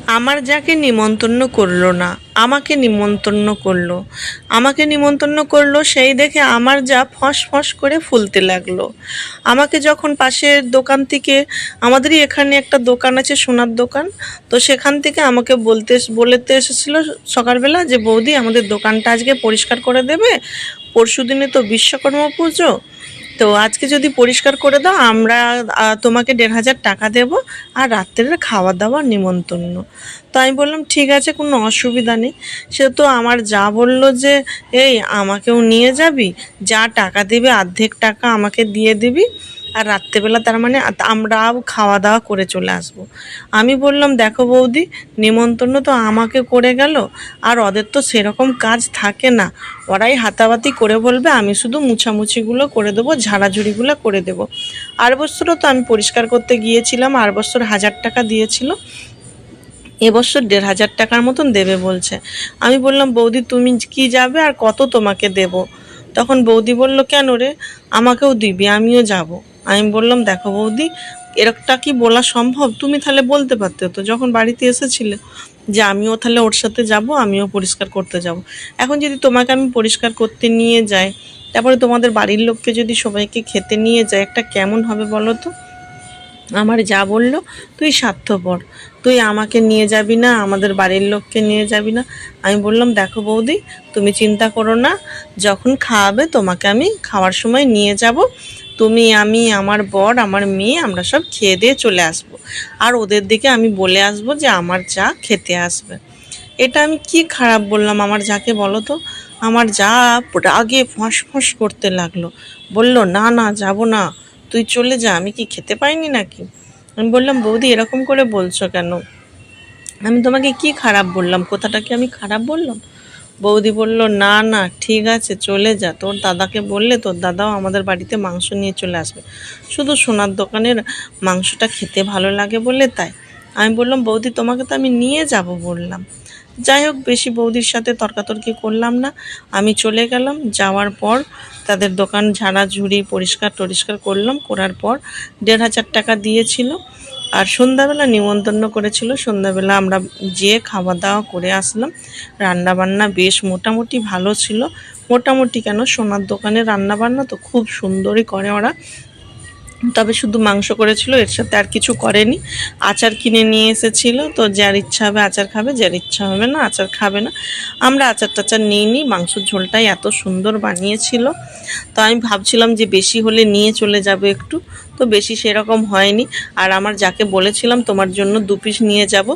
আমার যাকে নিমন্ত্রণ করলো না, আমাকে নিমন্ত্রণ করলো। আমাকে নিমন্ত্রণ করলো সেই দেখে আমার যা ফস ফস করে ফুলতে লাগলো। আমাকে যখন পাশের দোকান থেকে, আমাদেরই এখানে একটা দোকান আছে সোনার দোকান, তো সেখান থেকে আমাকে বলতে এসেছিলো সকালবেলা যে বৌদি আমাদের দোকানটা আজকে পরিষ্কার করে দেবে, পরশুদিনে তো বিশ্বকর্মা পুজো, তো আজকে যদি পরিষ্কার করে দাও আমরা তোমাকে ১,৫০০ টাকা দেবো আর রাত্রের খাওয়া দাওয়ার নিমন্ত্রণ। তো আমি বললাম ঠিক আছে, কোনো অসুবিধা নেই। সে তো আমার যা বললো যে এই আমাকেও নিয়ে যাবি, যা টাকা দিবে অর্ধেক টাকা আমাকে দিয়ে দিবি, আর রাত্রেবেলা তার মানে আমরাও খাওয়া দাওয়া করে চলে আসব। আমি বললাম দেখো বৌদি, নিমন্ত্রণ তো আমাকে করে গেল, আর ওদের তো সেরকম কাজ থাকে না, ওরাই হাতাবাতি করে বলবে, আমি শুধু মুছামুছিগুলো করে দেবো, ঝাড়াঝুড়িগুলো করে দেবো। আর বছরও তো আমি পরিষ্কার করতে গিয়েছিলাম, আর বছর ১,০০০ টাকা দিয়েছিল, এবছর ১,৫০০ টাকার মতন দেবে বলছে। আমি বললাম বৌদি তুমি কি যাবে আর কত তোমাকে দেব? তখন বৌদি বলল কেন রে, আমাকেও দিবি, আমিও যাব। আমি বললাম দেখো বৌদি, এরকমটা কি বলা সম্ভব? তুমি তাহলে বলতে পারতে তো যখন বাড়িতে এসেছিলে যে আমিও তাহলে ওর সাথে যাব, আমিও পরিষ্কার করতে যাব। এখন যদি তোমাকে আমি পরিষ্কার করতে নিয়ে যাই, তারপরে তোমাদের বাড়ির লোককে যদি সবাইকে খেতে নিয়ে যায়, একটা কেমন হবে বলো তো? আমার যা বলল, তুই স্বার্থপর, তুই আমাকে নিয়ে যাবি না, আমাদের বাড়ির লোককে নিয়ে যাবি না। আমি বললাম দেখো বৌদি, তুমি চিন্তা করো না, যখন খাওয়াবে তোমাকে আমি খাওয়ার সময় নিয়ে যাব, তুমি আমি আমার বর আমার মেয়ে আমরা সব খেয়ে দিয়ে চলে আসব, আর ওদের দিকে আমি বলে আসব যে আমার যা খেতে আসবে। এটা আমি কি খারাপ বললাম আমার যাকে বলো তো? আমার যা রাগে ফস ফস করতে লাগলো, বলল না না যাব না, তুই চলে যা, আমি কি খেতে পাইনি নাকি? আমি বললাম বৌদি এরকম করে বলছো কেন? আমি তোমাকে কি খারাপ বললাম? কথাটা কি আমি খারাপ বললাম? বৌদি বলল না না ঠিক আছে চলে যা, তোর দাদাকে বললে তোর দাদাও আমাদের বাড়িতে মাংস নিয়ে চলে আসবে, শুধু সোনার দোকানের মাংসটা খেতে ভালো লাগে বলে তাই। আমি বললাম বৌদি তোমাকে তো আমি নিয়ে যাব বললাম। যাই হোক, বেশি বৌদির সাথে তর্কাতর্কি করলাম না, আমি চলে গেলাম। যাওয়ার পর তাদের দোকান ঝাড়াঝুড়ি পরিষ্কার টরিষ্কার করলাম, করার পর ১,৫০০ টাকা দিয়েছিল, আর সন্ধ্যাবেলা নিমন্ত্রণ করেছিল। সন্ধ্যাবেলা আমরা যেয়ে খাওয়া দাওয়া করে আসলাম। রান্নাবান্না বেশ মোটামুটি ভালো ছিল, মোটামুটি কেন, সোনার দোকানের রান্নাবান্না তো খুব সুন্দরই করে ওরা, তবে শুধু মাংস করেছিল, এর সাথে আর কিছু করেনি। আচার কিনে নিয়ে এসেছিল, তো যার ইচ্ছা হবে আচার খাবে, যার ইচ্ছা হবে না আচার খাবে না। আমরা আচার টাচার নিইনি, মাংসর ঝোলটাই এত সুন্দর বানিয়েছিল, তো আমি ভাবছিলাম যে বেশি হলে নিয়ে চলে যাবে একটু, তো বেশি সেরকম হয়নি। আর আমার যাকে বলেছিলাম তোমার জন্য ২ পিস নিয়ে যাব,